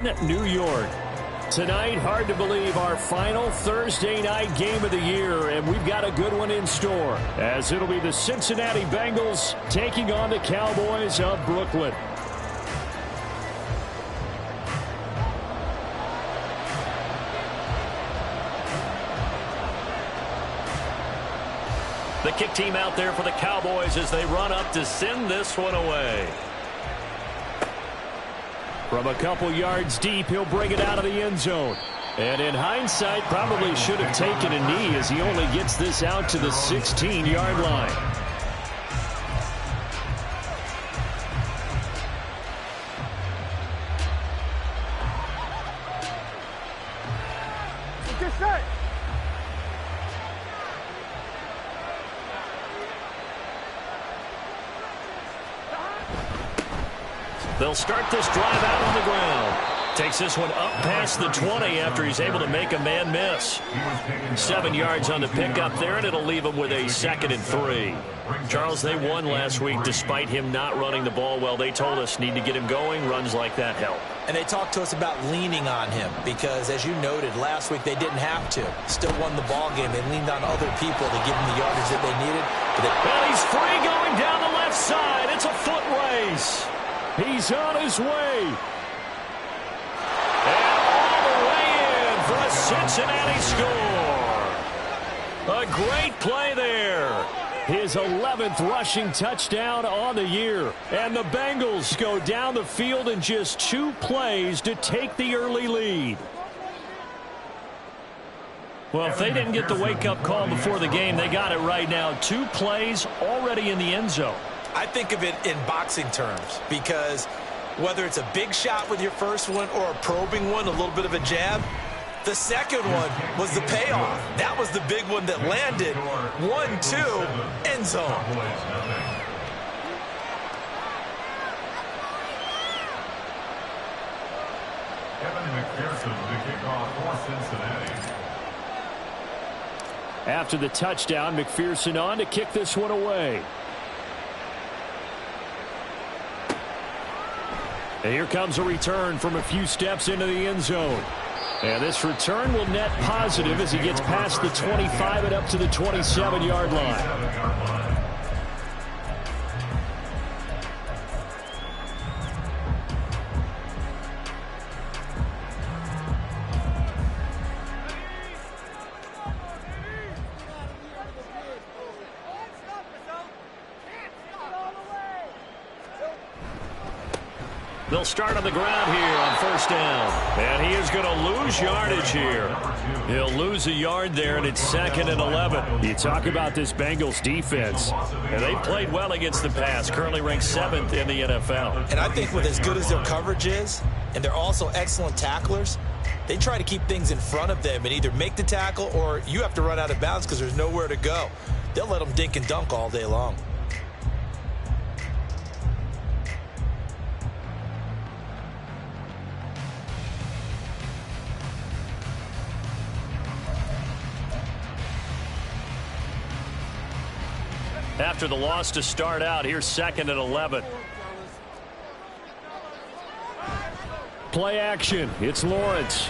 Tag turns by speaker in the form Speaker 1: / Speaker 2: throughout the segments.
Speaker 1: New York. Tonight, hard to believe, our final Thursday night game of the year, and we've got a good one in store, as it'll be the Cincinnati Bengals taking on the Cowboys of Brooklyn.
Speaker 2: The kick team out there for the Cowboys as they run up to send this one away.
Speaker 1: From a couple yards deep, he'll bring it out of the end zone. And in hindsight, probably should have taken a knee as he only gets this out to the 16-yard line.
Speaker 2: They'll start this drive out on the ground. Takes this one up past the 20 after he's able to make a man miss. 7 yards on the pickup there, and it'll leave him with a 2nd and 3. Charles, they won last week despite him not running the ball well. They told us need to get him going. Runs like that help.
Speaker 3: And they talked to us about leaning on him because, as you noted, last week they didn't have to. Still won the ball game. They leaned on other people to give him the yardage that they needed.
Speaker 1: And he's free going down the left side. It's a foot race. He's on his way. And all the way in for a Cincinnati score. A great play there. His 11th rushing touchdown on the year. And the Bengals go down the field in just 2 plays to take the early lead.
Speaker 2: Well, if they didn't get the wake-up call before the game, they got it right now. 2 plays already in the end zone.
Speaker 3: I think of it in boxing terms because whether it's a big shot with your first one or a probing one, a little bit of a jab, the second one was the payoff. That was the big one that landed. 1-2, end zone.
Speaker 1: After the touchdown, McPherson on to kick this one away. And here comes a return from a few steps into the end zone. And this return will net positive as he gets past the 25 and up to the 27-yard line.
Speaker 2: They'll start on the ground here on first down. And he is going to lose yardage here. He'll lose a yard there, and it's 2nd and 11.
Speaker 1: You talk about this Bengals defense.
Speaker 2: And they played well against the pass, currently ranked 7th in the NFL.
Speaker 3: And I think with as good as their coverage is, and they're also excellent tacklers, they try to keep things in front of them and either make the tackle or you have to run out of bounds because there's nowhere to go. They'll let them dink and dunk all day long.
Speaker 2: After the loss to start out, here's 2nd and 11.
Speaker 1: Play action. It's Lawrence.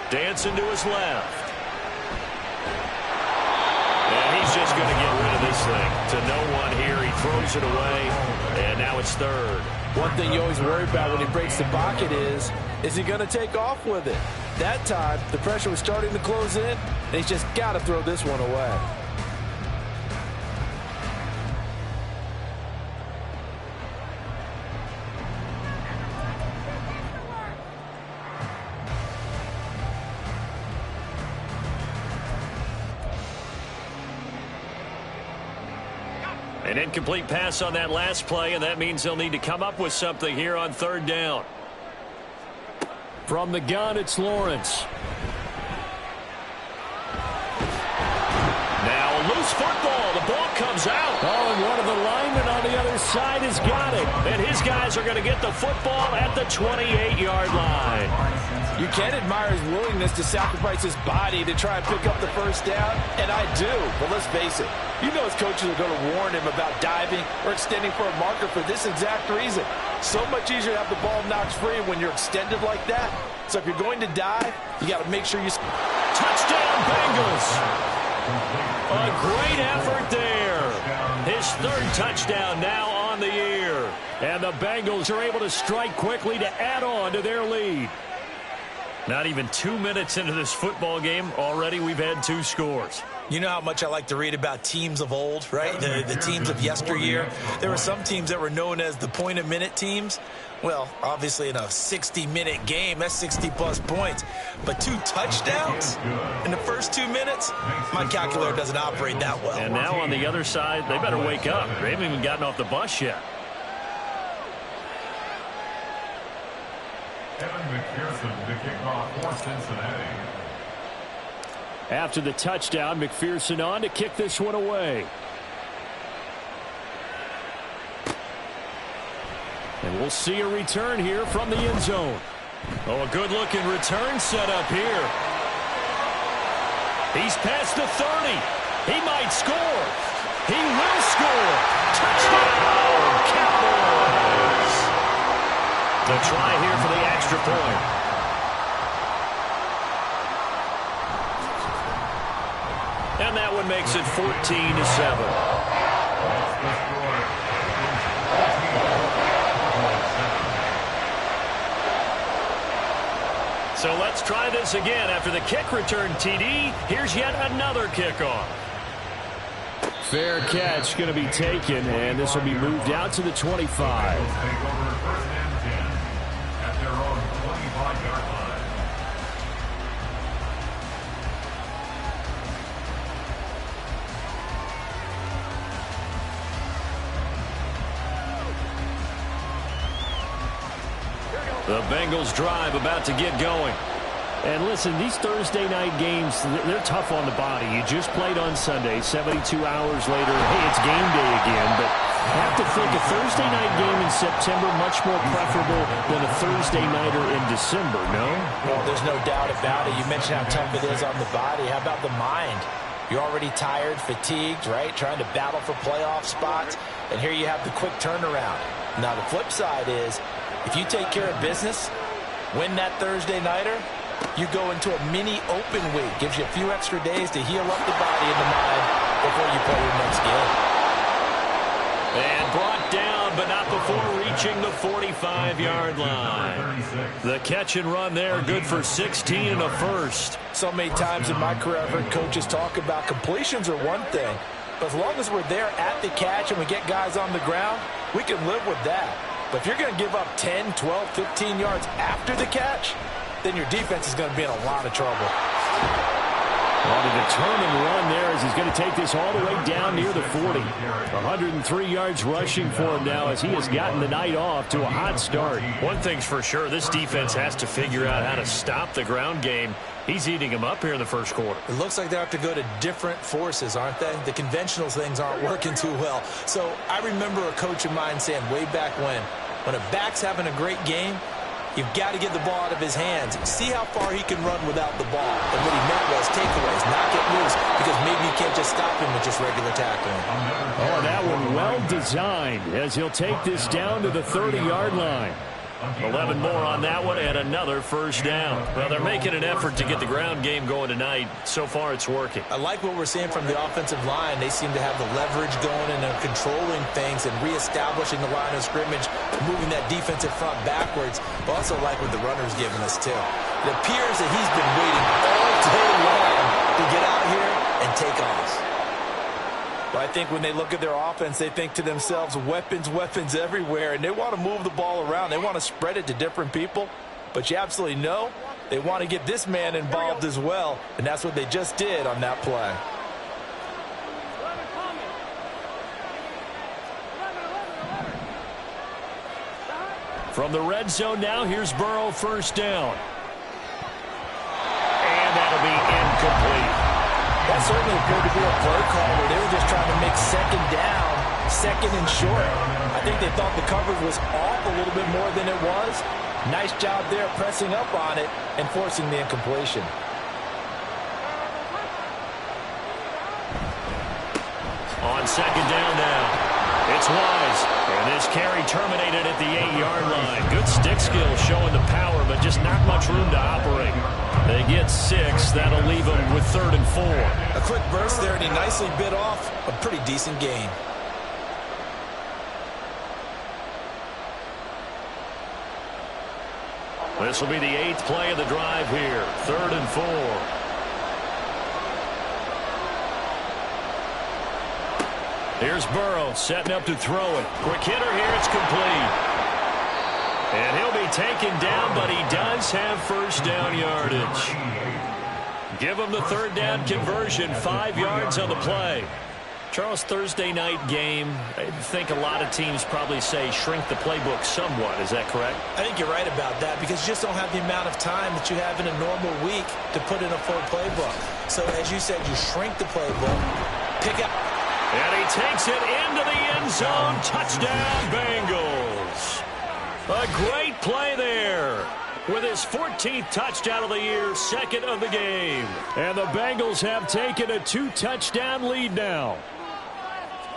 Speaker 2: Dancing to his left. And he's just going to get rid of this thing. To no one here. He throws it away. And now it's 3rd.
Speaker 4: One thing you always worry about when he breaks the pocket is he going to take off with it? That time, the pressure was starting to close in, and he's just got to throw this one away.
Speaker 2: An incomplete pass on that last play, and that means they'll need to come up with something here on 3rd down.
Speaker 1: From the gun, it's Lawrence.
Speaker 2: Now
Speaker 1: loose football. The ball comes out. Oh, and one of the linemen on the other side has got it. And his guys are going to get the football at the 28-yard line.
Speaker 4: You can admire his willingness to sacrifice his body to try and pick up the first down, and I do. But let's face it, you know his coaches are going to warn him about diving or extending for a marker for this exact reason. So much easier to have the ball knocked free when you're extended like that. So if you're going to dive, you got to make sure you...
Speaker 1: Touchdown, Bengals. A great effort there. His third touchdown now on the year. And the Bengals are able to strike quickly to add on to their lead. Not even 2 minutes into this football game, already we've had 2 scores.
Speaker 3: You know how much I like to read about teams of old, right? The teams of yesteryear. There were some teams that were known as the point-a-minute teams. Well, obviously in a 60-minute game, that's 60-plus points. But 2 touchdowns in the first 2 minutes? My calculator doesn't operate that well.
Speaker 1: And now on the other side, they better wake up. They haven't even gotten off the bus yet.
Speaker 5: McPherson to kick off for Cincinnati.
Speaker 1: After the touchdown, McPherson on to kick this one away. And we'll see a return here from the end zone. Oh, a good-looking return set up here. He's past the 30. He might score. He will score. Touchdown, Cowboys. The try here for the extra point. And that one makes it 14-7. So let's try this again. After the kick return TD, here's yet another kickoff. Fair catch going to be taken, and this will be moved out to the 25. The Bengals drive about to get going. And listen, these Thursday night games, they're tough on the body. You just played on Sunday, 72 hours later. Hey, it's game day again. But I have to think a Thursday night game in September much more preferable than a Thursday nighter in December, no?
Speaker 4: Well, there's no doubt about it. You mentioned how tough it is on the body. How about the mind? You're already tired, fatigued, right? Trying to battle for playoff spots. And here you have the quick turnaround. Now, the flip side is, if you take care of business, win that Thursday nighter, you go into a mini open week. Gives you a few extra days to heal up the body and the mind before you play your next game.
Speaker 1: And brought down, but not before reaching the 45-yard line. The catch and run there, good for 16 and a first.
Speaker 4: So many times in my career, I've heard coaches talk about completions are one thing. But as long as we're there at the catch and we get guys on the ground, we can live with that. But if you're going to give up 10, 12, 15 yards after the catch, then your defense is going to be in a lot of trouble.
Speaker 1: On a determined run there as he's going to take this all the way down near the 40. 103 yards rushing for him now as he has gotten the night off to a hot start. One thing's for sure, this defense has to figure out how to stop the ground game. He's eating him up here in the first quarter.
Speaker 3: It looks like they have to go to different forces, aren't they? The conventional things aren't working too well. So I remember a coach of mine saying way back when a back's having a great game, you've got to get the ball out of his hands. See how far he can run without the ball. And what he meant was takeaways, not get loose, because maybe you can't just stop him with just regular tackling.
Speaker 1: Oh, that one well designed as he'll take this down to the 30-yard line. 11 more on that one and another first down. Well, they're making an effort to get the ground game going tonight. So far, it's working.
Speaker 3: I like what we're seeing from the offensive line. They seem to have the leverage going and they're controlling things and reestablishing the line of scrimmage, moving that defensive front backwards. But also like what the runner's giving us, too. It appears that he's been waiting all day long to get out here and take off.
Speaker 4: But I think when they look at their offense, they think to themselves, weapons, weapons everywhere, and they want to move the ball around. They want to spread it to different people. But you absolutely know they want to get this man involved as well, and that's what they just did on that play.
Speaker 1: From the red zone now, here's Burrow, first down. And that'll be incomplete.
Speaker 4: That certainly appeared to be a play call where they were just trying to make second down, second and short. I think they thought the coverage was off a little bit more than it was. Nice job there pressing up on it and forcing the incompletion.
Speaker 1: On second down now, it's Wise. And this carry terminated at the 8-yard line. Good stick skill showing the power, but just not much room to operate. They get 6. That'll leave them with 3rd and 4.
Speaker 3: A quick burst there, and he nicely bit off a pretty decent gain.
Speaker 1: This will be the 8th play of the drive here. 3rd and 4. Here's Burrow setting up to throw it. Quick hitter here. It's complete. And he'll be taken down, but he does have first down yardage. Give him the 3rd down conversion. 5 yards on the play. Charles, Thursday night game, I think a lot of teams probably say shrink the playbook somewhat. Is that correct?
Speaker 3: I think you're right about that because you just don't have the amount of time that you have in a normal week to put in a full playbook. So, as you said, you shrink the playbook, pick up.
Speaker 1: And he takes it into the end zone. Touchdown, Bengals. A great play there. With his 14th touchdown of the year, 2nd of the game. And the Bengals have taken a 2-touchdown lead now.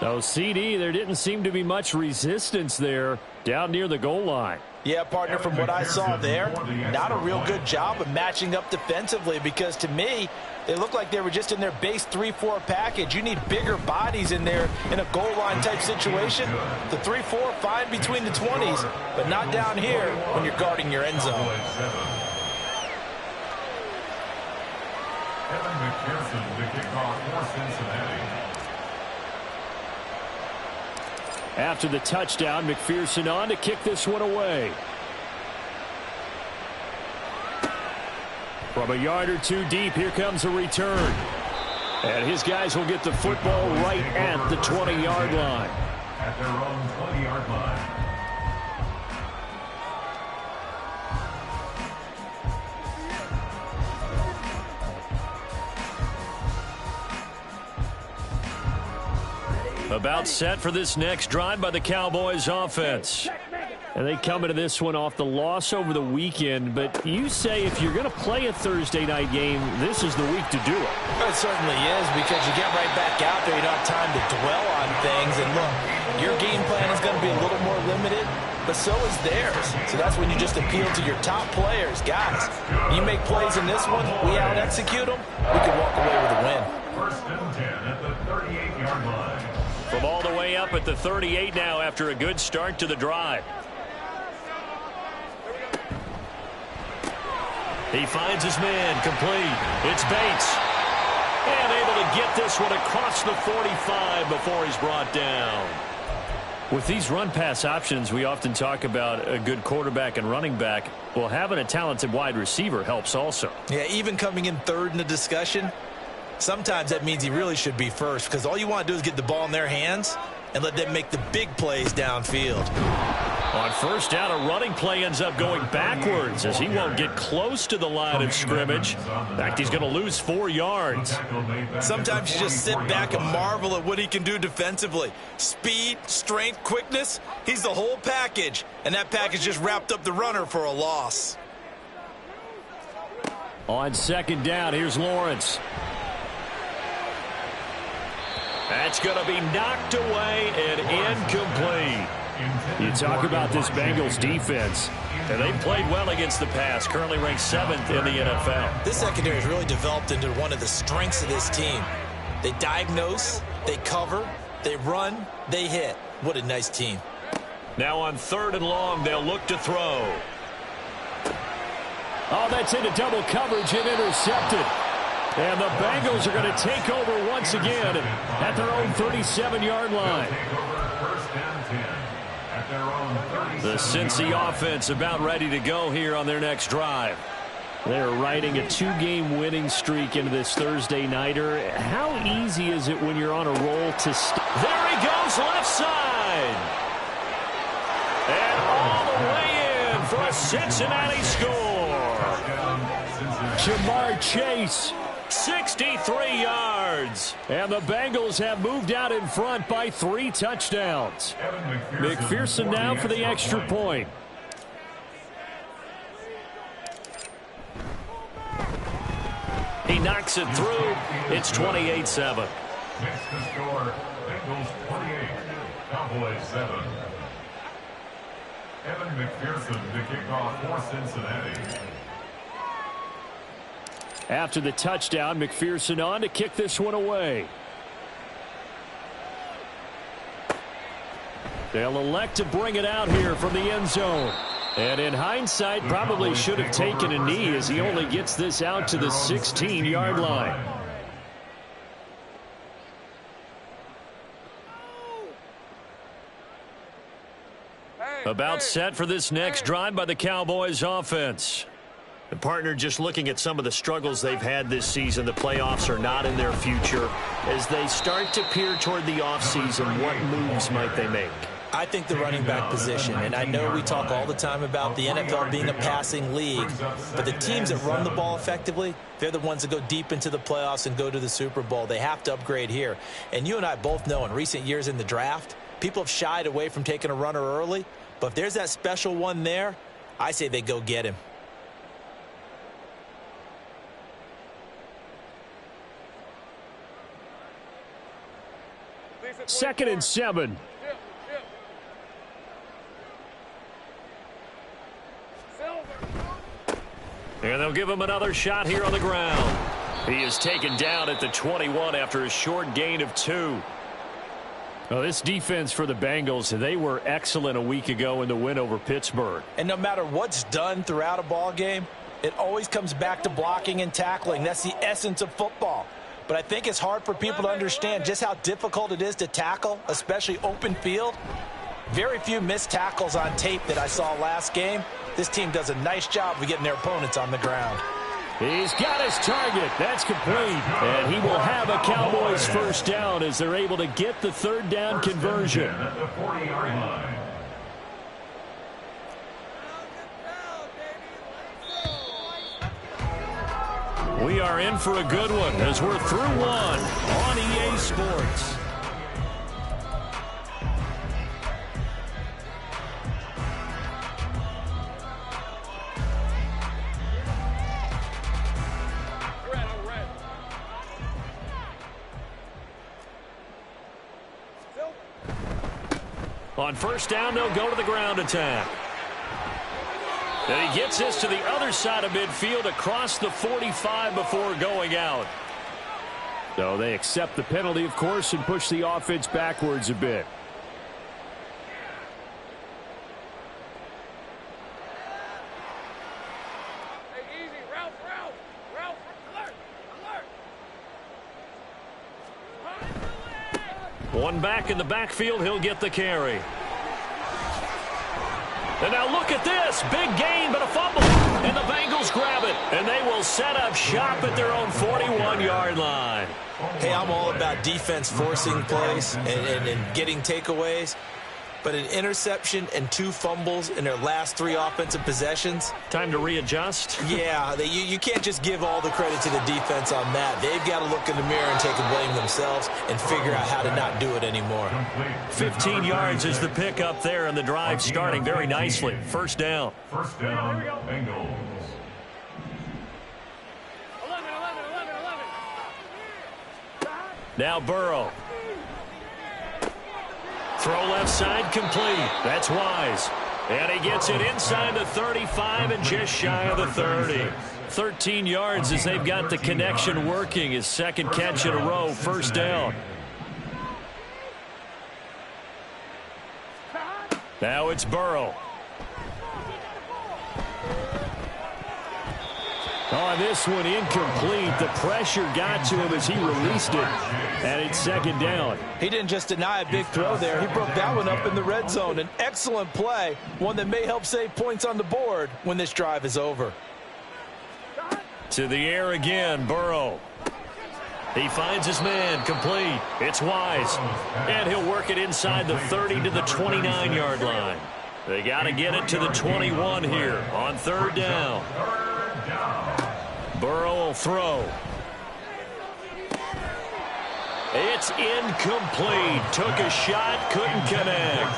Speaker 1: So, CD, there didn't seem to be much resistance there down near the goal line.
Speaker 4: Yeah, partner, from what I saw there, not a real good job of matching up defensively because to me, it looked like they were just in their base 3-4 package. You need bigger bodies in there in a goal line type situation. The 3-4 fine between the 20s, but not down here when you're guarding your end zone.
Speaker 5: Evan McPherson, the kickoff for Cincinnati.
Speaker 1: After the touchdown, McPherson on to kick this one away. From a yard or two deep, here comes a return. And his guys will get the football right at the 20-yard line.
Speaker 5: At their own 20-yard line.
Speaker 1: About set for this next drive by the Cowboys offense. And they come into this one off the loss over the weekend. But you say if you're going to play a Thursday night game, this is the week to do it.
Speaker 4: It certainly is because you get right back out there. You don't have time to dwell on things. And look, your game plan is going to be a little more limited, but so is theirs. So that's when you just appeal to your top players. Guys, you make plays in this one, we out-execute them, we can walk away with a win.
Speaker 5: 1st and 10 at the 38-yard line.
Speaker 1: From all the way up at the 38 now after a good start to the drive. He finds his man complete. It's Bates. And able to get this one across the 45 before he's brought down. With these run-pass options, we often talk about a good quarterback and running back. Well, having a talented wide receiver helps also.
Speaker 3: Yeah, even coming in 3rd in the discussion, sometimes that means he really should be first because all you want to do is get the ball in their hands and let them make the big plays downfield.
Speaker 1: On 1st down, a running play ends up going backwards as he won't get close to the line of scrimmage. In fact, he's going to lose 4 yards.
Speaker 3: Sometimes you just sit back and marvel at what he can do defensively. Speed, strength, quickness, he's the whole package. And that package just wrapped up the runner for a loss.
Speaker 1: On 2nd down, here's Lawrence. That's going to be knocked away and incomplete. You talk about this Bengals defense, and they've played well against the pass, currently ranked 7th in the NFL.
Speaker 3: This secondary has really developed into one of the strengths of this team. They diagnose, they cover, they run, they hit. What a nice team.
Speaker 1: Now on 3rd and long, they'll look to throw. Oh, that's into double coverage and intercepted. And the Bengals are going to take over once again at their own 37-yard line. The Cincy offense about ready to go here on their next drive. They're riding a 2-game winning streak into this Thursday nighter. How easy is it when you're on a roll to There he goes, left side. And all the way in for a Cincinnati score. Jamar Chase 63 yards. And the Bengals have moved out in front by 3 touchdowns. McPherson now for the extra point.
Speaker 2: He knocks it through. It's 28-7.
Speaker 5: Next to score, Bengals 28, Cowboys 7. Evan McPherson to kick off for Cincinnati.
Speaker 1: After the touchdown, McPherson on to kick this one away. They'll elect to bring it out here from the end zone. And in hindsight, probably should have taken a knee as he only gets this out to the 16-yard line. About set for this next drive by the Cowboys offense.
Speaker 2: The partner just looking at some of the struggles they've had this season. The playoffs are not in their future. As they start to peer toward the offseason, what moves might they make?
Speaker 4: I think the running back position, and I know we talk all the time about the NFL being a passing league, but the teams that run the ball effectively, they're the ones that go deep into the playoffs and go to the Super Bowl. They have to upgrade here. And you and I both know in recent years in the draft, people have shied away from taking a runner early, but if there's that special one there, I say they go get him.
Speaker 1: Second and 7.
Speaker 2: And they'll give him another shot here on the ground. He is taken down at the 21 after a short gain of 2.
Speaker 1: Well, this defense for the Bengals, they were excellent a week ago in the win over Pittsburgh.
Speaker 4: And no matter what's done throughout a ball game, it always comes back to blocking and tackling. That's the essence of football. But I think it's hard for people to understand just how difficult it is to tackle, especially open field. Very few missed tackles on tape that I saw last game. This team does a nice job of getting their opponents on the ground.
Speaker 1: He's got his target. That's complete. And he will have a Cowboys first down as they're able to get the third down conversion.
Speaker 5: At the 40-yard line.
Speaker 1: We are in for a good one as we're through one on EA Sports. On first down, they'll go to the ground attack. And he gets this to the other side of midfield across the 45 before going out. So they accept the penalty, of course, and push the offense backwards a bit. One back in the backfield, he'll get the carry. And now look at this. Big gain, but a fumble. And the Bengals grab it. And they will set up shop at their own 41-yard line.
Speaker 4: Hey, I'm all about defense forcing plays and getting takeaways. But an interception and 2 fumbles in their last 3 offensive possessions.
Speaker 2: Time to readjust?
Speaker 4: Yeah, you can't just give all the credit to the defense on that. They've got to look in the mirror and take a blame themselves and figure out how to not do it anymore.
Speaker 2: 15 yards is the pick up there, and the drive starting very nicely. First down.
Speaker 5: First down, Bengals.
Speaker 6: 11.
Speaker 2: Now Burrow. Throw left side complete. That's Wise. And he gets it inside the 35 and just shy of the 30. 13 yards as they've got the connection working. His second catch in a row. First down. Now it's Burrow.
Speaker 1: On this one, incomplete. The pressure got to him as he released it. And it's second down.
Speaker 4: He didn't just deny a big throw there. He broke that one up in the red zone. An excellent play, one that may help save points on the board when this drive is over.
Speaker 1: To the air again, Burrow.
Speaker 2: He finds his man, complete. It's Wise. And he'll work it inside the 30 to the 29-yard line. They got to get it to the 21 here on third down. Burrow will throw.
Speaker 1: It's incomplete. Took a shot, couldn't connect.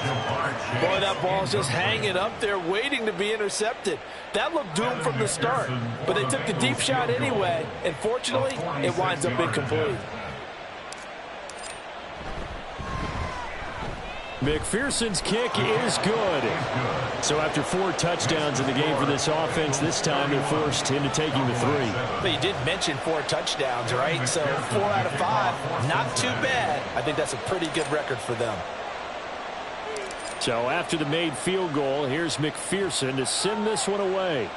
Speaker 4: Boy, that ball's just hanging up there waiting to be intercepted. That looked doomed from the start, but they took the deep shot anyway, and fortunately, it winds up incomplete.
Speaker 1: McPherson's kick is good. So after 4 touchdowns in the game for this offense, this time they're forced into taking the 3.
Speaker 4: But you did mention 4 touchdowns, right? So 4 out of 5, not too bad. I think that's a pretty good record for them.
Speaker 1: So after the made field goal, here's McPherson to send this one away.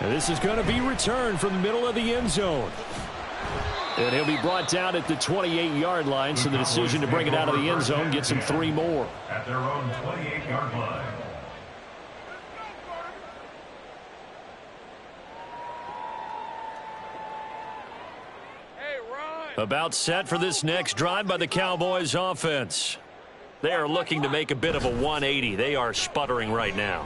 Speaker 1: And this is going to be returned from the middle of the end zone. And he'll be brought down at the 28-yard line, so the decision to bring it out of the end zone gets him 3 more.
Speaker 5: At their own 28-yard line.
Speaker 1: About set for this next drive by the Cowboys offense. They are looking to make a bit of a 180. They are sputtering right now.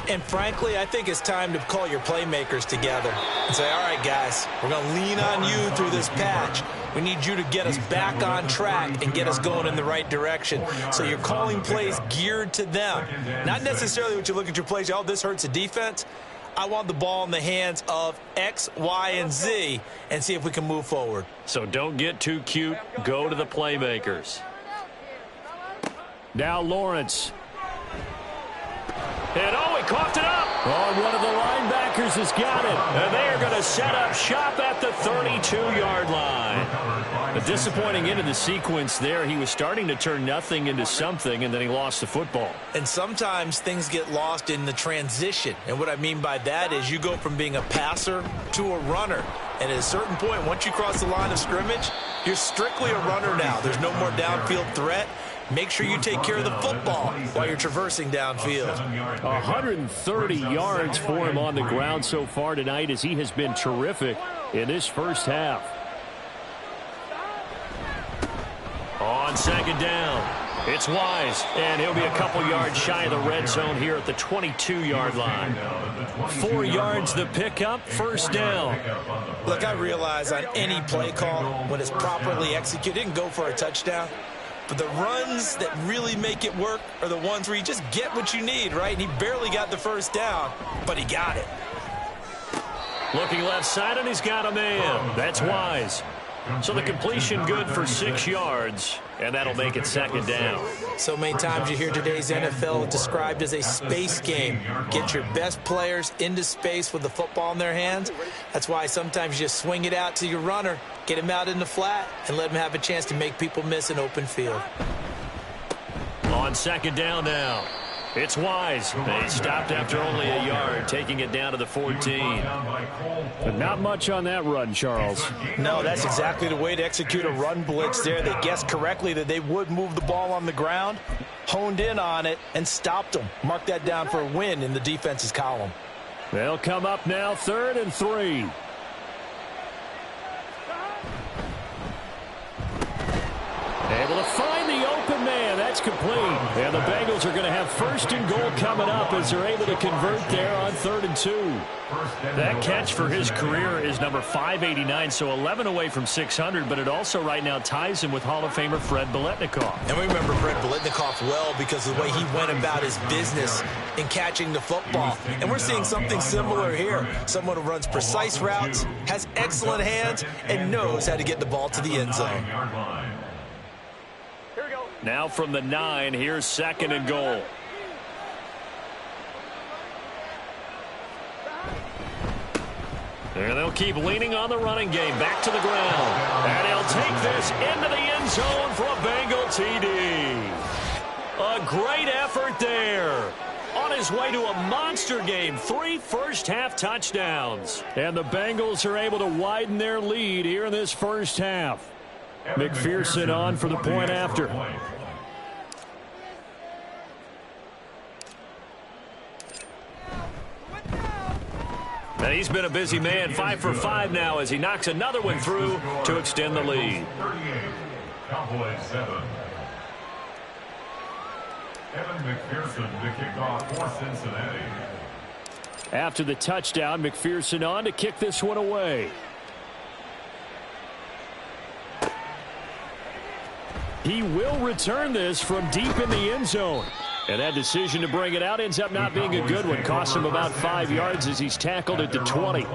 Speaker 3: And frankly, I think it's time to call your playmakers together and say, all right, guys, we're going to lean on you through this patch. We need you to get us back on track and get us going in the right direction. So you're calling plays geared to them. Not necessarily what you look at your plays, oh, this hurts the defense. I want the ball in the hands of X, Y, and Z and see if we can move forward.
Speaker 1: So don't get too cute. Go to the playmakers. Now Lawrence. And oh, he coughed it up. Oh, one of the linebackers has got it. And they are going to set up shop at the 32-yard line. A disappointing end of the sequence there. He was starting to turn nothing into something, and then he lost the football.
Speaker 3: And sometimes things get lost in the transition. And what I mean by that is you go from being a passer to a runner. And at a certain point, once you cross the line of scrimmage, you're strictly a runner now. There's no more downfield threat. Make sure you take care of the football while you're traversing downfield.
Speaker 1: 130 yards for him on the ground so far tonight as he has been terrific in this first half. On second down, it's Wise, and he'll be a couple yards shy of the red zone here at the 22-yard line. 4 yards the pickup, first down.
Speaker 3: Look, I realize on any play call, when it's properly executed, it can go for a touchdown. But the runs that really make it work are the ones where you just get what you need, right? And he barely got the first down, but he got it.
Speaker 1: Looking left side, and he's got a man. That's Wise. So the completion good for 6 yards, and that'll make it second down.
Speaker 3: So many times you hear today's NFL described as a space game. Get your best players into space with the football in their hands. That's why sometimes you just swing it out to your runner, get him out in the flat, and let him have a chance to make people miss an open field.
Speaker 1: On second down now, it's Wise. They stopped after only a yard, taking it down to the 14. But not much on that run, Charles.
Speaker 4: No, that's exactly the way to execute a run blitz there. They guessed correctly that they would move the ball on the ground, honed in on it, and stopped them. Mark that down for a win in the defense's column.
Speaker 1: They'll come up now, 3rd and 3. Able to find the open man. That's complete. And the Bengals are going to have 1st and goal coming up as they're able to convert there on 3rd and 2. That catch for his career is number 589, so 11 away from 600, but it also right now ties him with Hall of Famer Fred Biletnikoff.
Speaker 3: And we remember Fred Biletnikoff well because of the way he went about his business in catching the football. And we're seeing something similar here. Someone who runs precise routes, has excellent hands, and knows how to get the ball to the end zone.
Speaker 1: Now from the 9, here's 2nd and goal. And they'll keep leaning on the running game. Back to the ground. And he'll take this into the end zone for a Bengal TD. A great effort there. On his way to a monster game. 3 first-half touchdowns. And the Bengals are able to widen their lead here in this first half. McPherson on for the point after. And he's been a busy man, 5 for 5 now as he knocks another one through to extend the lead.
Speaker 5: 38, Cowboys 7. Evan McPherson to kick off for Cincinnati.
Speaker 1: After the touchdown, McPherson on to kick this one away. He will return this from deep in the end zone. And that decision to bring it out ends up not being a good one. Cost him about 5 yards as he's tackled at the 20.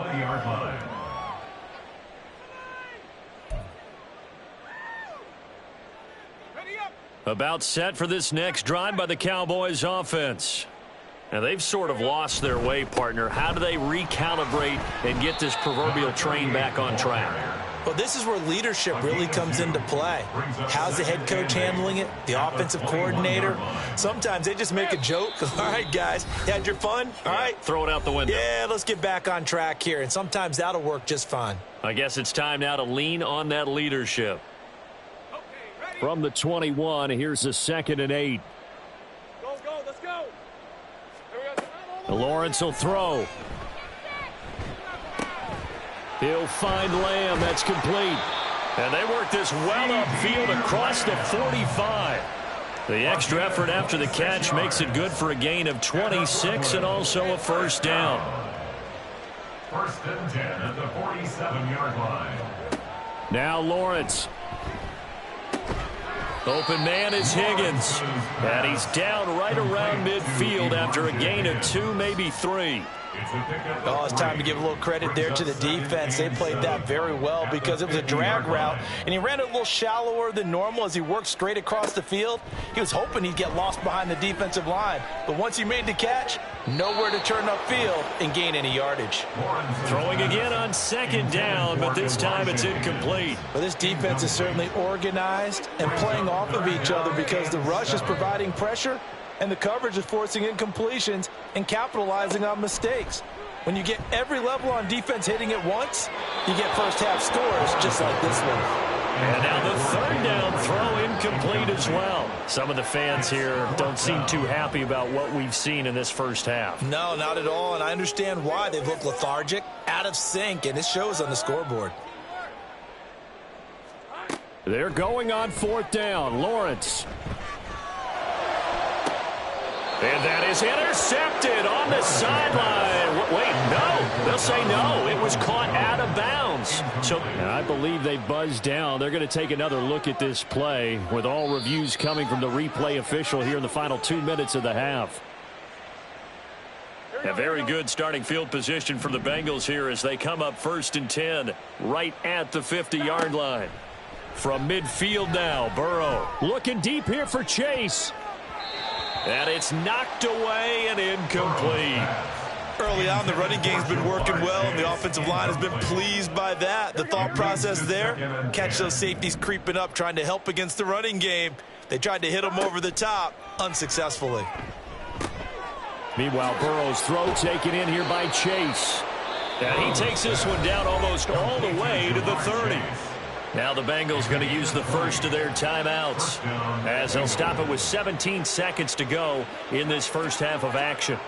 Speaker 1: About set for this next drive by the Cowboys offense. Now, they've sort of lost their way, partner. How do they recalibrate and get this proverbial train back on track?
Speaker 3: Well, this is where leadership really comes into play. How's the head coach handling it? The offensive coordinator? Sometimes they just make a joke. All right, guys, you had your fun? All right.
Speaker 1: Throw it out the window.
Speaker 3: Yeah, let's get back on track here. And sometimes that'll work just fine.
Speaker 1: I guess it's time now to lean on that leadership. From the 21, here's a 2nd and 8.
Speaker 6: Let's go.
Speaker 1: Lawrence will throw. He'll find Lamb. That's complete. And they work this well upfield across the 45. The extra effort after the catch makes it good for a gain of 26 and also a first down.
Speaker 5: 1st and 10 at the 47-yard line.
Speaker 1: Now Lawrence. Open man is Higgins. And he's down right around midfield after a gain of 2, maybe 3.
Speaker 3: Oh, it's time to give a little credit there to the defense. They played that very well because it was a drag route, and he ran it a little shallower than normal as he worked straight across the field. He was hoping he'd get lost behind the defensive line, but once he made the catch, nowhere to turn upfield and gain any yardage.
Speaker 1: Throwing again on 2nd down, but this time it's incomplete.
Speaker 3: But this defense is certainly organized and playing off of each other because the rush is providing pressure and the coverage is forcing incompletions and capitalizing on mistakes. When you get every level on defense hitting at once, you get first-half scores just like this one.
Speaker 1: And now the 3rd down throw incomplete as well. Some of the fans here don't seem too happy about what we've seen in this first half.
Speaker 3: No, not at all, and I understand why. They've looked lethargic, out of sync, and it shows on the scoreboard.
Speaker 1: They're going on 4th down. Lawrence. And that is intercepted on the sideline. Wait, no. They'll say no. It was caught out of bounds. So I believe they buzzed down. They're going to take another look at this play with all reviews coming from the replay official here in the final 2 minutes of the half. A very good starting field position for the Bengals here as they come up 1st and 10 right at the 50-yard line. From midfield now, Burrow looking deep here for Chase. And it's knocked away and incomplete.
Speaker 3: Early on, the running game's been working well, and the offensive line has been pleased by that. The thought process there, catch those safeties creeping up, trying to help against the running game. They tried to hit them over the top, unsuccessfully.
Speaker 1: Meanwhile, Burrow's throw taken in here by Chase. And he takes this one down almost all the way to the 30. Now the Bengals going to use the first of their timeouts as they'll stop it with 17 seconds to go in this first half of action.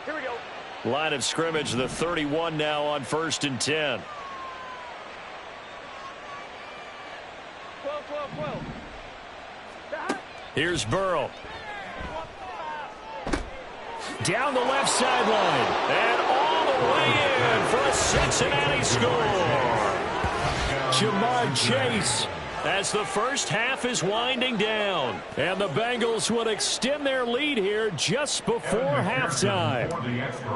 Speaker 6: Here we go.
Speaker 1: Line of scrimmage, the 31 now on 1st and 10.
Speaker 6: 12.
Speaker 1: Here's Burrow. Down the left sideline. And all the way in for a Cincinnati score. Jamar Chase as the first half is winding down. And the Bengals would extend their lead here just before halftime.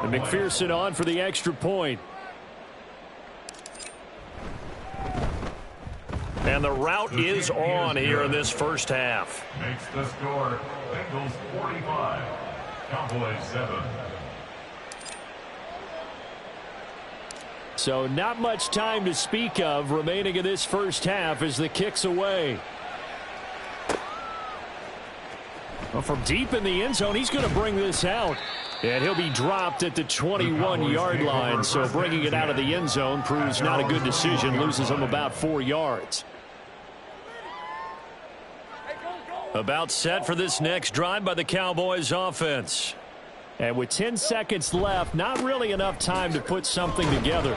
Speaker 1: And McPherson on for the extra point. And the route is on here in this first half.
Speaker 5: Makes the score Bengals 45, Cowboys 7.
Speaker 1: So not much time to speak of remaining in this first half as the kick's away. Well, from deep in the end zone, he's going to bring this out. And he'll be dropped at the 21-yard line. So bringing it out of the end zone proves not a good decision. Loses him about 4 yards. About set for this next drive by the Cowboys offense. And with 10 seconds left, not really enough time to put something together.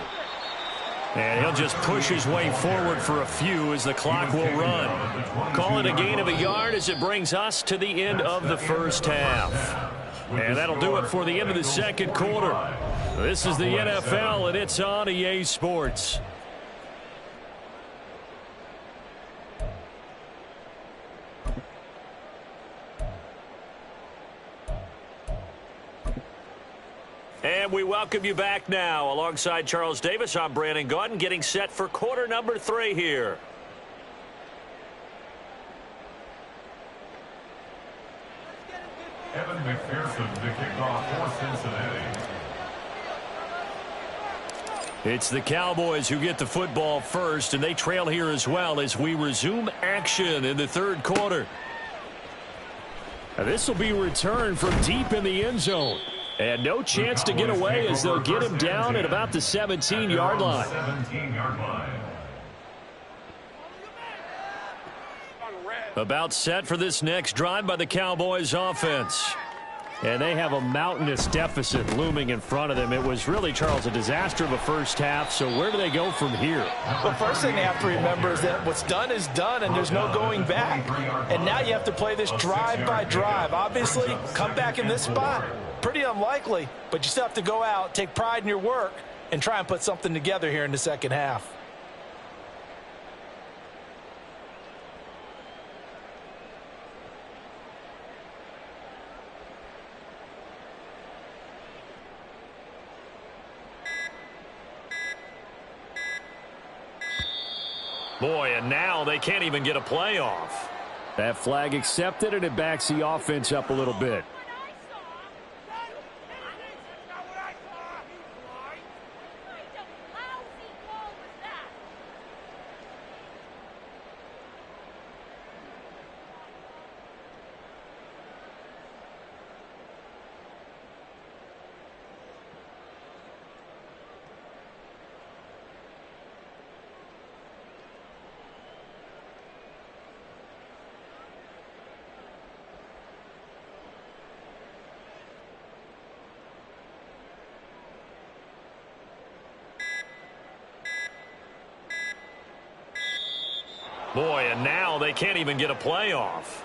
Speaker 1: And he'll just push his way forward for a few as the clock will run. Call it a gain of a yard as it brings us to the end of the first half. And that'll do it for the end of the second quarter. This is the NFL, and it's on EA Sports. And we welcome you back now. Alongside Charles Davis, I'm Brandon Gaudin, getting set for quarter number 3 here.
Speaker 5: Evan McPherson to kick off for Cincinnati.
Speaker 1: It's the Cowboys who get the football first, and they trail here as well as we resume action in the third quarter. This will be returned from deep in the end zone. And no chance to get away as they'll get him down at about the 17-yard line. About set for this next drive by the Cowboys offense. And they have a mountainous deficit looming in front of them. It was really, Charles, a disaster of a first half. So where do they go from here?
Speaker 4: Well, first thing they have to remember is that what's done is done, and there's no going back. And now you have to play this drive by drive. Obviously, come back in this spot. Pretty unlikely, but you still have to go out, take pride in your work, and try and put something together here in the second half.
Speaker 1: Boy, and now they can't even get a playoff. That flag accepted, and it backs the offense up a little bit. Boy, and now they can't even get a playoff.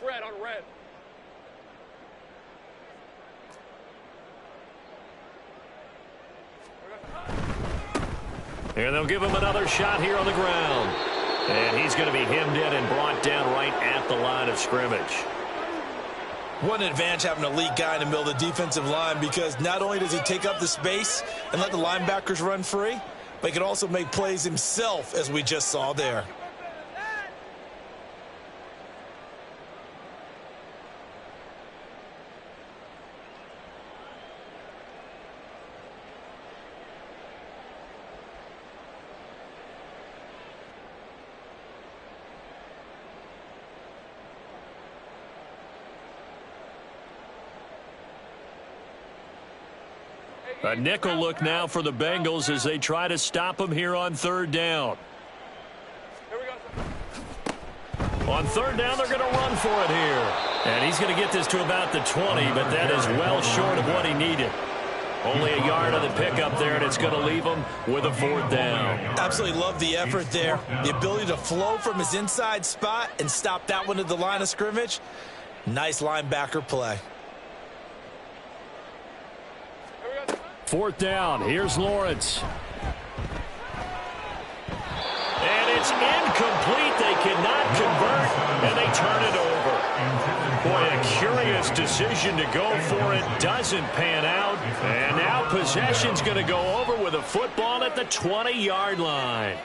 Speaker 6: Red on red.
Speaker 1: And they'll give him another shot here on the ground. And he's going to be hemmed in and brought down right at the line of scrimmage.
Speaker 3: What an advantage having an elite guy in the middle of the defensive line, because not only does he take up the space and let the linebackers run free, but he can also make plays himself, as we just saw there.
Speaker 1: A nickel look now for the Bengals as they try to stop him here on third down. On third down, they're going to run for it here. And he's going to get this to about the 20, but that is well short of what he needed. Only a yard on the pickup there, and it's going to leave him with a fourth down.
Speaker 3: Absolutely love the effort there. The ability to flow from his inside spot and stop that one at the line of scrimmage. Nice linebacker play.
Speaker 1: Fourth down. Here's Lawrence. And it's incomplete. They cannot convert, and they turn it over. Boy, a curious decision to go for it. Doesn't pan out. And now possession's going to go over with a football at the 20-yard line.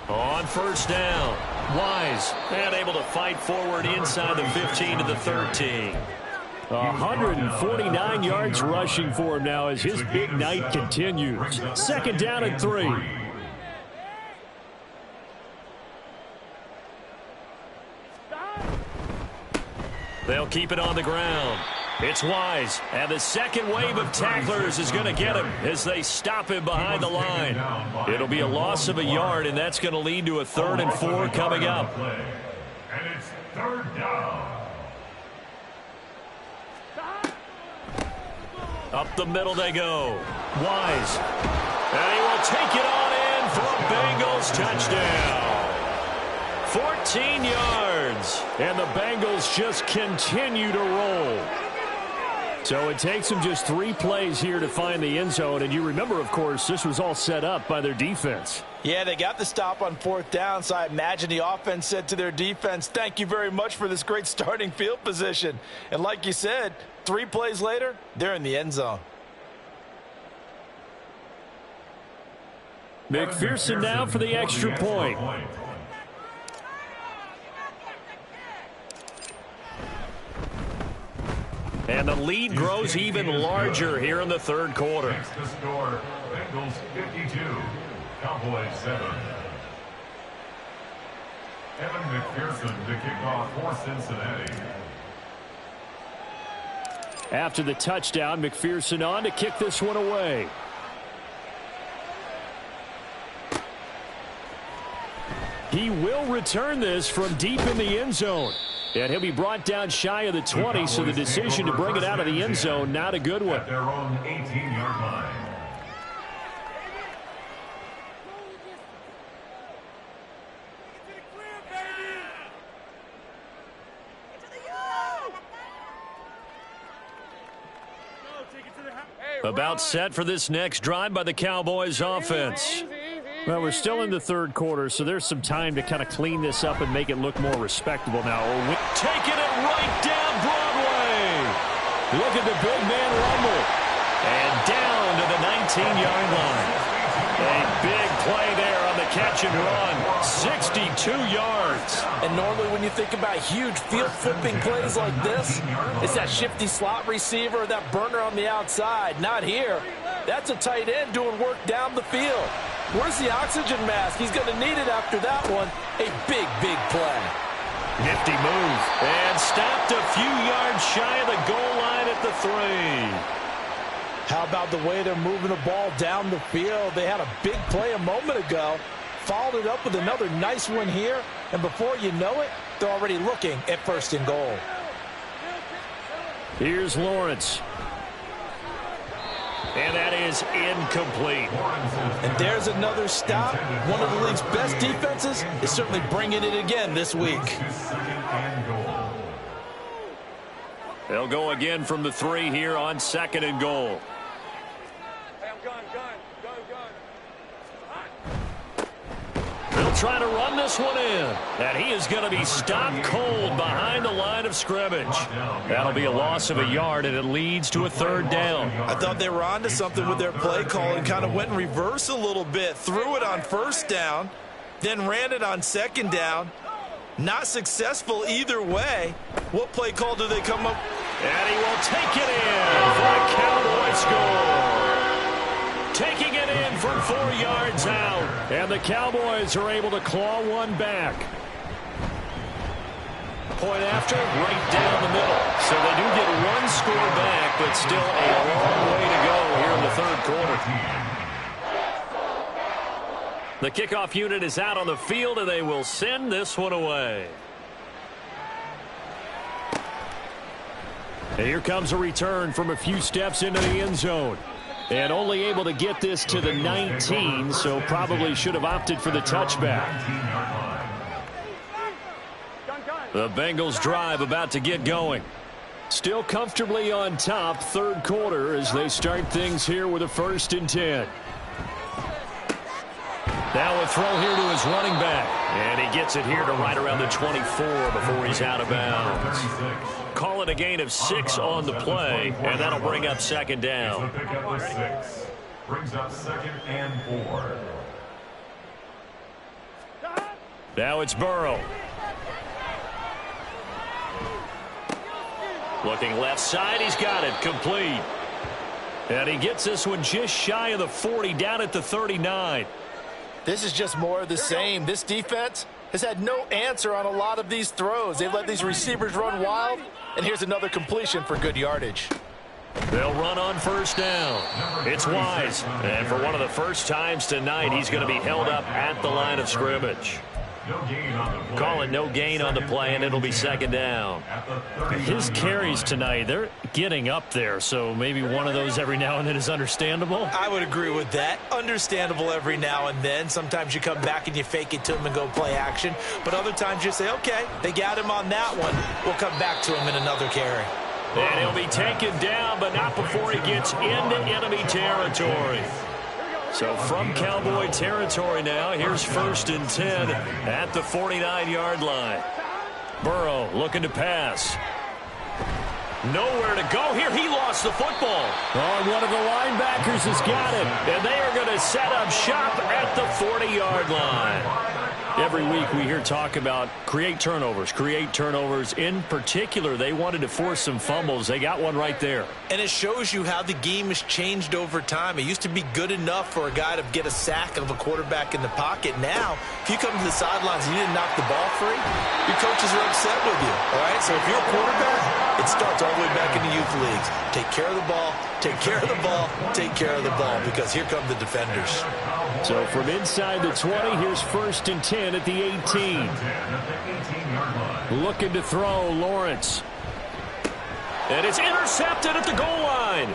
Speaker 1: On first down, Wise, and able to fight forward inside the 15 to the 13. 149 yards rushing for him now as his big night continues. Second down and 3. They'll keep it on the ground. It's Wise, and the second wave of tacklers is going to get him as they stop him behind the line. It'll be a loss of a yard, and that's going to lead to a 3rd and 4 coming up.
Speaker 5: third down.
Speaker 1: Up the middle they go. Wise. And he will take it on in for a Bengals touchdown. 14 yards. And the Bengals just continue to roll. So it takes them just 3 plays here to find the end zone. And you remember, of course, this was all set up by their defense.
Speaker 4: Yeah, they got the stop on 4th down, so I imagine the offense said to their defense, thank you very much for this great starting field position. And like you said, 3 plays later, they're in the end zone.
Speaker 1: McPherson now for the extra point. And the lead grows even larger here in the third quarter.
Speaker 5: Next to score, Bengals 52, Cowboys 7. Evan McPherson to kick off for Cincinnati.
Speaker 1: After the touchdown, McPherson on to kick this one away. He will return this from deep in the end zone. And he'll be brought down shy of the 20, so the decision to bring it out of the end zone, not a good one.
Speaker 5: At their own 18-yard line.
Speaker 1: About set for this next drive by the Cowboys offense. Well, we're still in the third quarter, so there's some time to kind of clean this up and make it look more respectable now. Taking it right down Broadway. Look at the big man rumble. And down to the 19-yard line. A big play there on the catch and run. 62 yards.
Speaker 4: And normally when you think about huge field-flipping plays like this, it's that shifty slot receiver, that burner on the outside. Not here. That's a tight end doing work down the field. Where's the oxygen mask? He's going to need it after that one. A big, big play.
Speaker 1: Nifty move. And stopped a few yards shy of the goal line at the 3.
Speaker 4: How about the way they're moving the ball down the field? They had a big play a moment ago. Followed it up with another nice one here. And before you know it, they're already looking at 1st and goal.
Speaker 1: Here's Lawrence. And that is incomplete.
Speaker 4: And there's another stop. One of the league's best defenses is certainly bringing it again this week.
Speaker 1: They'll go again from the 3 here on 2nd and goal. They'll try to run this one in. And he is going to be stopped cold behind the line of scrimmage. That'll be a loss of a yard, and it leads to a 3rd down.
Speaker 3: I thought they were onto something with their play call and kind of went in reverse a little bit. Threw it on 1st down, then ran it on 2nd down. Not successful either way. What play call do they come up?
Speaker 1: And he will take it in for a Cowboy score. Taking it in from 4 yards out. And the Cowboys are able to claw one back. Point after, right down the middle. So they do get 1 score back, but still a long way to go here in the 3rd quarter. The kickoff unit is out on the field, and they will send this one away. And here comes a return from a few steps into the end zone. And only able to get this to the 19, so probably should have opted for the touchback. The Bengals drive about to get going. Still comfortably on top, 3rd quarter as they start things here with a 1st and 10. Now a throw here to his running back. And he gets it here to right around the 24 before he's out of bounds. Call it a gain of 6 on the play, and that'll bring up 2nd down.
Speaker 5: Brings up 2nd and 4.
Speaker 1: Now it's Burrow. Looking left side, he's got it, complete. And he gets this one just shy of the 40, down at the 39.
Speaker 4: This is just more of the same. This defense has had no answer on a lot of these throws. They've let these receivers run wild, and here's another completion for good yardage.
Speaker 1: They'll run on 1st down. It's Wise. And for one of the first times tonight, he's going to be held up at the line of scrimmage.
Speaker 2: Call it no gain on the play, and it'll be second down.
Speaker 1: His carries tonight, they're getting up there, so maybe one of those every now and then is understandable.
Speaker 3: I would agree with that. Understandable every now and then. Sometimes you come back and you fake it to him and go play action. But other times you say, okay, they got him on that one. We'll come back to him in another carry.
Speaker 1: And he'll be taken down, but not before he gets into enemy territory. So from Cowboy territory now, here's 1st and 10 at the 49-yard line. Burrow looking to pass. Nowhere to go here. He lost the football. Oh, one of the linebackers has got it. And they are going to set up shop at the 40-yard line. Every week we hear talk about create turnovers. In particular, they wanted to force some fumbles. They got one right there.
Speaker 3: And it shows you how the game has changed over time. It used to be good enough for a guy to get a sack of a quarterback in the pocket. Now, if you come to the sidelines and you didn't knock the ball free, your coaches are upset with you. All right? So if you're a quarterback, it starts all the way back in the youth leagues. Take care of the ball, take care of the ball, take care of the ball, because here come the defenders.
Speaker 1: So from inside the 20, here's 1st and 10 at the 18. Looking to throw, Lawrence. And it's intercepted at the goal line.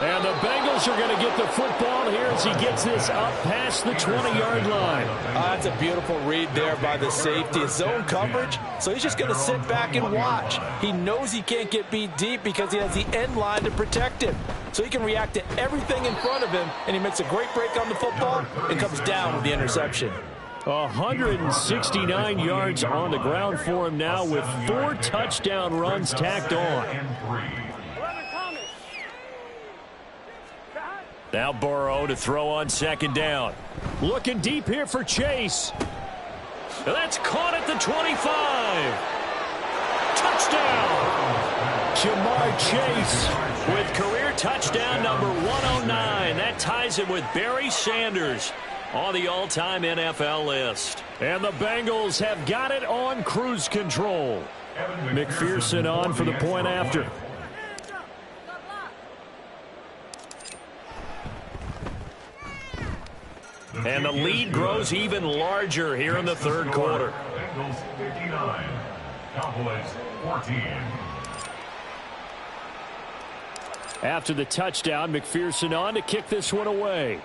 Speaker 1: And the Bengals are going to get the football here as he gets this up past the 20-yard line.
Speaker 4: That's a beautiful read there by the safety. It's zone coverage, so he's just going to sit back and watch. He knows he can't get beat deep because he has the end line to protect him. So he can react to everything in front of him, and he makes a great break on the football and comes down with the interception.
Speaker 1: 169 yards on the ground for him now with 4 touchdown runs tacked on. Now Burrow to throw on 2nd down. Looking deep here for Chase. That's caught at the 25. Touchdown. Jamar Chase with career touchdown number 109. That ties him with Barry Sanders on the all-time NFL list. And the Bengals have got it on cruise control. McPherson on for the point after. And the lead grows even larger here in the 3rd quarter.
Speaker 5: Bengals 59, Cowboys 14.
Speaker 1: After the touchdown, McPherson on to kick this one away.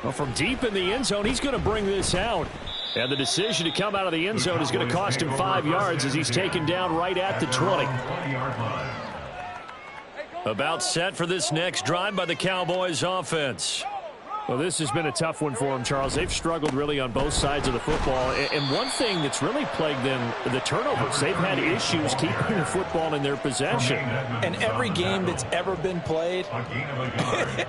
Speaker 1: Well, from deep in the end zone, he's going to bring this out. And the decision to come out of the end zone is going to cost him 5 yards as he's taken down right at the 20. About set for this next drive by the Cowboys offense. Well, this has been a tough one for them, Charles. They've struggled really on both sides of the football. And one thing that's really plagued them, the turnovers. They've had issues keeping the football in their possession.
Speaker 4: And every game that's ever been played,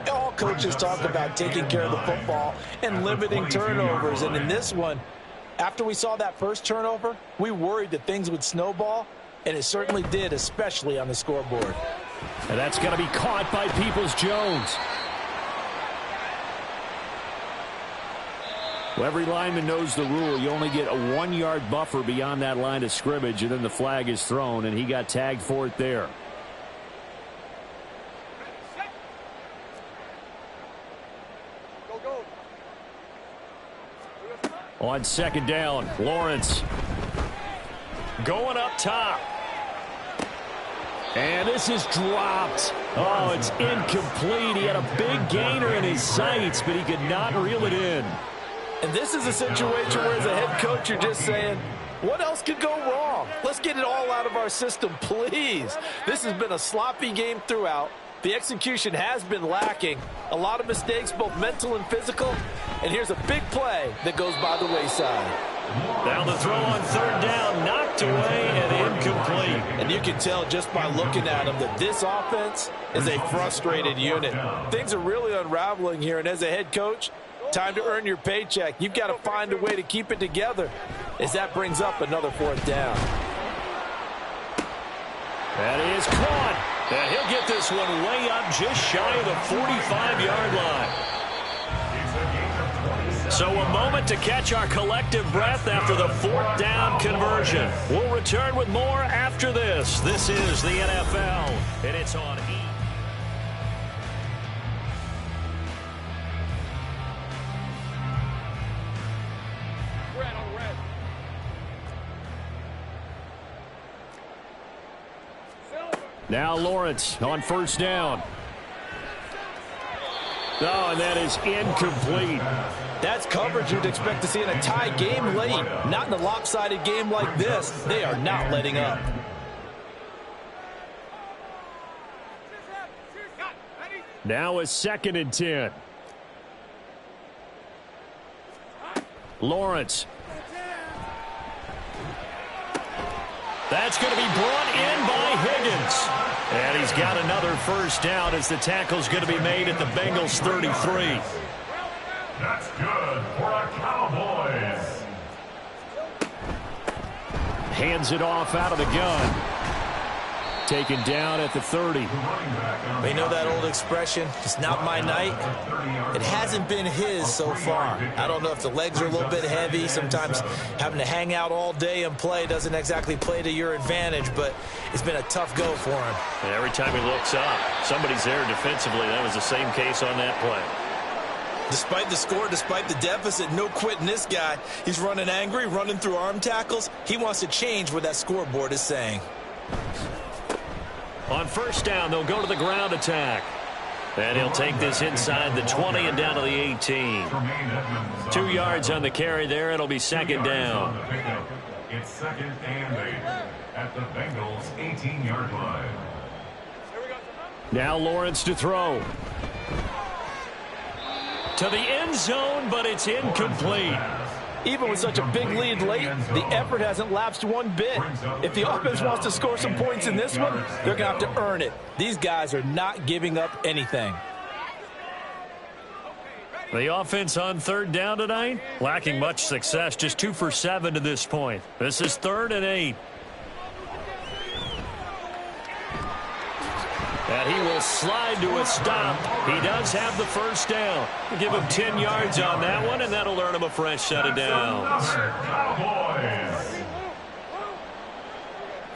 Speaker 4: all coaches talk about taking care of the football and limiting turnovers. And in this one, after we saw that first turnover, we worried that things would snowball, and it certainly did, especially on the scoreboard.
Speaker 1: And that's going to be caught by Peoples-Jones. Well, every lineman knows the rule. You only get a 1-yard buffer beyond that line of scrimmage, and then the flag is thrown, and he got tagged for it there. On 2nd down, Lawrence going up top. And this is dropped. Oh, it's incomplete. He had a big gainer in his sights, but he could not reel it in.
Speaker 4: And this is a situation where, as a head coach, you're just saying, what else could go wrong? Let's get it all out of our system, please. This has been a sloppy game throughout. The execution has been lacking. A lot of mistakes, both mental and physical. And here's a big play that goes by the wayside.
Speaker 1: Now the throw on 3rd down, knocked away and incomplete.
Speaker 4: And you can tell just by looking at him that this offense is a frustrated unit. Things are really unraveling here, and as a head coach, time to earn your paycheck. You've got to find a way to keep it together as that brings up another 4th down.
Speaker 1: That is caught. And he'll get this one way up just shy of the 45-yard line. So a moment to catch our collective breath after the 4th down conversion. We'll return with more after this. This is the NFL, and it's on E! Now Lawrence on first down. Oh, and that is incomplete.
Speaker 4: That's coverage you'd expect to see in a tie game late. Not in a lopsided game like this. They are not letting up.
Speaker 1: Now a 2nd and 10. Lawrence. That's going to be brought in by Higgins. And he's got another first down as the tackle's going to be made at the Bengals 33.
Speaker 5: That's good for the Cowboys.
Speaker 1: Hands it off out of the gun. Taken down at the 30.
Speaker 3: You know that old expression, it's not my night? It hasn't been his so far. I don't know if the legs are a little bit heavy. Sometimes having to hang out all day and play doesn't exactly play to your advantage, but it's been a tough go for him.
Speaker 2: And every time he looks up, somebody's there defensively. That was the same case on that play.
Speaker 3: Despite the score, despite the deficit, no quitting this guy. He's running angry, running through arm tackles. He wants to change what that scoreboard is saying.
Speaker 2: On first down, they'll go to the ground attack. And he'll take this inside the 20 and down to the 18. 2 yards on the carry there. It'll be 2nd down.
Speaker 5: It's 2nd and 8 at the Bengals 18-yard line.
Speaker 1: Now Lawrence to throw. To the end zone, but it's incomplete.
Speaker 4: Even with such a big lead late, the effort hasn't lapsed one bit. If the offense wants to score some points in this one, they're going to have to earn it. These guys are not giving up anything.
Speaker 1: The offense on 3rd down tonight, lacking much success, just 2 for 7 to this point. This is 3rd and 8. And he will slide to a stop. He does have the first down. We'll give him 10 yards on that one, and that'll earn him a fresh set of downs.
Speaker 5: Cowboys.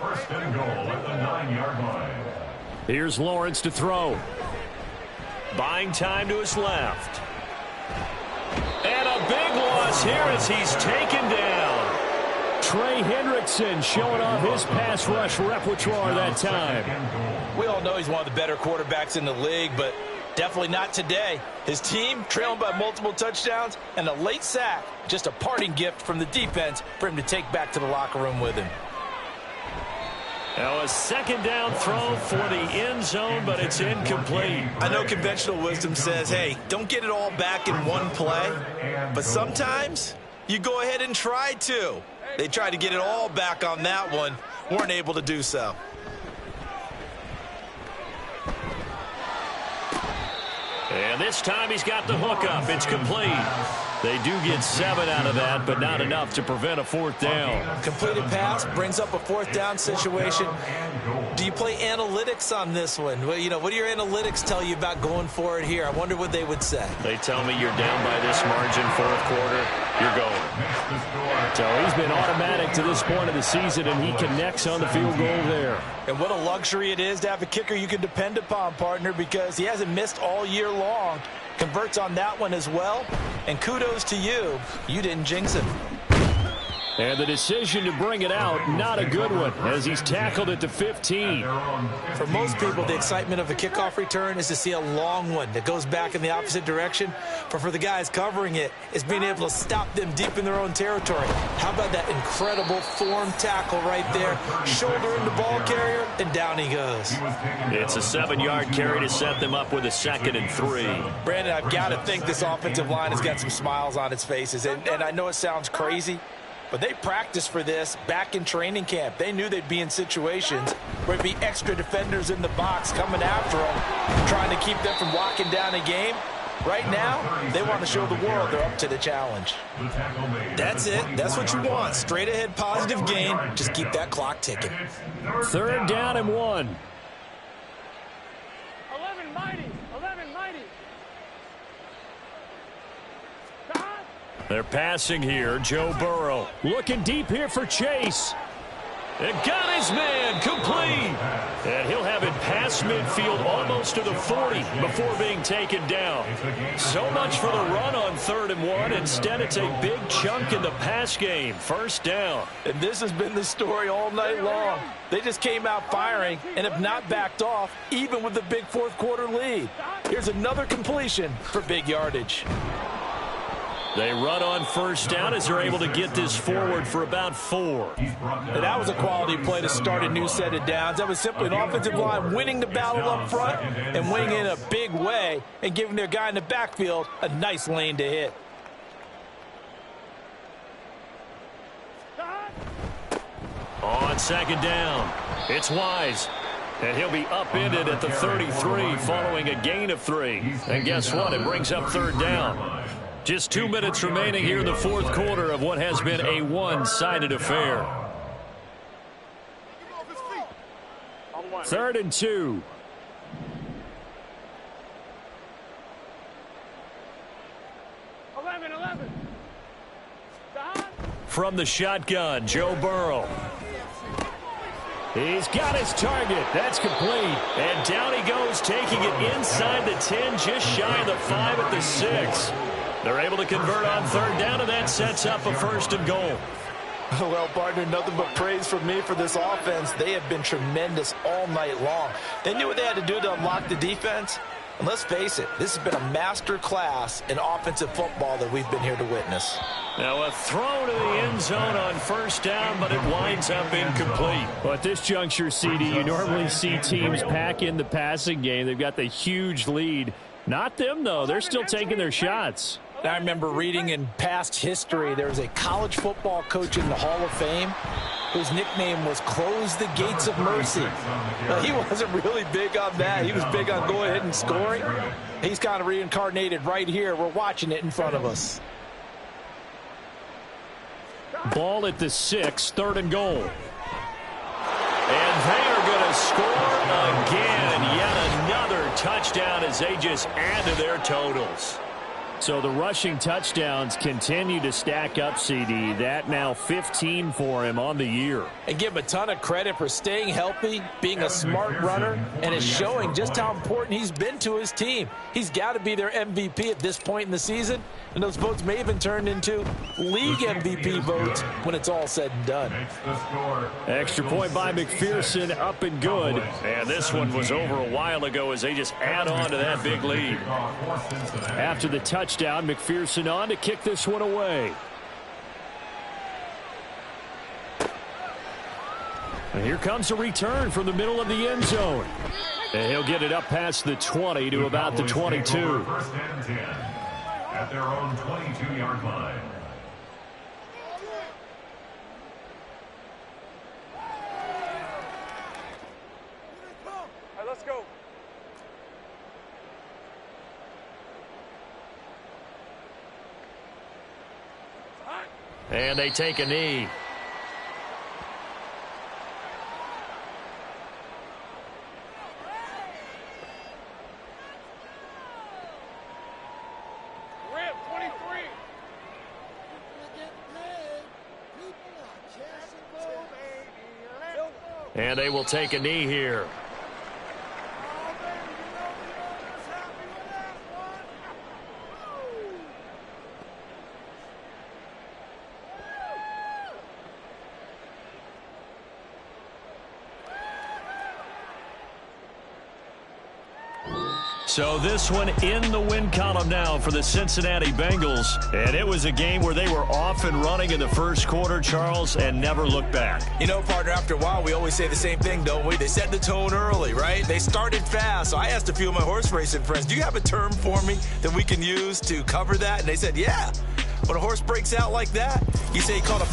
Speaker 5: 1st and goal at the 9-yard line.
Speaker 1: Here's Lawrence to throw.
Speaker 2: Buying time to his left.
Speaker 1: And a big loss here as he's taken down. Trey Hendrickson showing off his pass rush repertoire that time.
Speaker 3: We all know he's one of the better quarterbacks in the league, but definitely not today. His team trailing by multiple touchdowns and a late sack. Just a parting gift from the defense for him to take back to the locker room with him.
Speaker 1: Now a 2nd down throw for the end zone, but it's incomplete.
Speaker 3: I know conventional wisdom says, hey, don't get it all back in one play, but sometimes you go ahead and try to. They tried to get it all back on that one, weren't able to do so.
Speaker 2: And this time he's got the hook up. It's complete. They do get 7 out of that, but not enough to prevent a 4th down.
Speaker 3: Completed pass brings up a 4th down situation. Do you play analytics on this one? Well, you know, what do your analytics tell you about going for it here? I wonder what they would say.
Speaker 2: They tell me you're down by this margin, 4th quarter, you're going.
Speaker 1: So he's been automatic to this point of the season, and he connects on the field goal there.
Speaker 3: And what a luxury it is to have a kicker you can depend upon, partner, because he hasn't missed all year long. Converts on that one as well. And kudos to you. You didn't jinx him.
Speaker 1: And the decision to bring it out, not a good one, as he's tackled at the 15.
Speaker 3: For most people, the excitement of a kickoff return is to see a long one that goes back in the opposite direction. But for the guys covering it, it's being able to stop them deep in their own territory. How about that incredible form tackle right there? Shoulder in the ball carrier, and down he goes.
Speaker 2: It's a 7-yard carry to set them up with a 2nd and 3.
Speaker 3: Brandon, I've got to think this offensive line has got some smiles on its faces. And I know it sounds crazy, but they practiced for this back in training camp. They knew they'd be in situations where there'd be extra defenders in the box coming after them, trying to keep them from locking down a game. Right now, they want to show the world they're up to the challenge. That's it. That's what you want. Straight ahead positive gain. Just keep that clock ticking.
Speaker 1: 3rd down and 1.
Speaker 6: 11 mighty. 11 mighty.
Speaker 1: They're passing here. Joe Burrow looking deep here for Chase. And got his man complete. And he'll have it past midfield almost to the 40 before being taken down. So much for the run on 3rd and 1. Instead, it's a big chunk in the pass game. First down.
Speaker 4: And this has been the story all night long. They just came out firing and have not backed off, even with the big fourth-quarter lead. Here's another completion for big yardage.
Speaker 1: They run on first down as they're able to get this forward for about 4.
Speaker 4: And that was a quality play to start a new set of downs. That was simply an offensive line winning the battle up front and winning in a big way and giving their guy in the backfield a nice lane to hit.
Speaker 1: On 2nd down, it's Wise. And he'll be upended at the 33 following a gain of 3. And guess what? It brings up 3rd down. Just 2 minutes remaining here in the 4th quarter of what has been a one-sided affair. 3rd and 2. From the shotgun, Joe Burrow. He's got his target. That's complete. And down he goes, taking it inside the 10, just shy of the 5 at the 6. They're able to convert on 3rd down, and that sets up a 1st and goal.
Speaker 4: Well, partner, nothing but praise from me for this offense. They have been tremendous all night long. They knew what they had to do to unlock the defense. And let's face it, this has been a master class in offensive football that we've been here to witness.
Speaker 1: Now a throw to the end zone on 1st down, but it winds up incomplete. Well, at this juncture, CD, you normally see teams pack in the passing game. They've got the huge lead. Not them, though. They're still taking their shots.
Speaker 4: I remember reading in past history, there was a college football coach in the Hall of Fame whose nickname was Close the Gates of Mercy. Now, he wasn't really big on that. He was big on going ahead and scoring. He's kind of reincarnated right here. We're watching it in front of us.
Speaker 1: Ball at the 6, 3rd and goal. And they are going to score again. Yet another touchdown as they just add to their totals. So the rushing touchdowns continue to stack up, CD. That now 15 for him on the year.
Speaker 4: And give him a ton of credit for staying healthy, being a smart runner, and is showing just how important he's been to his team. He's got to be their MVP at this point in the season, and those votes may even turn into league MVP votes when it's all said and done.
Speaker 1: Extra point by McPherson, up and good. And this one was over a while ago as they just add on to that big lead. After the touchdown, McPherson on to kick this one away. And here comes a return from the middle of the end zone. And he'll get it up past the 20 to about the 22.
Speaker 5: At their own 22-yard line.
Speaker 6: All right, let's go.
Speaker 1: And they take a knee.
Speaker 6: Rip, 23.
Speaker 1: And they will take a knee here. So this one in the win column now for the Cincinnati Bengals. And it was a game where they were off and running in the first quarter, Charles, and never looked back.
Speaker 3: You know, partner, after a while, we always say the same thing, don't we? They set the tone early, right? They started fast. So I asked a few of my horse racing friends, do you have a term for me that we can use to cover that? And they said, yeah. When a horse breaks out like that, you say he caught a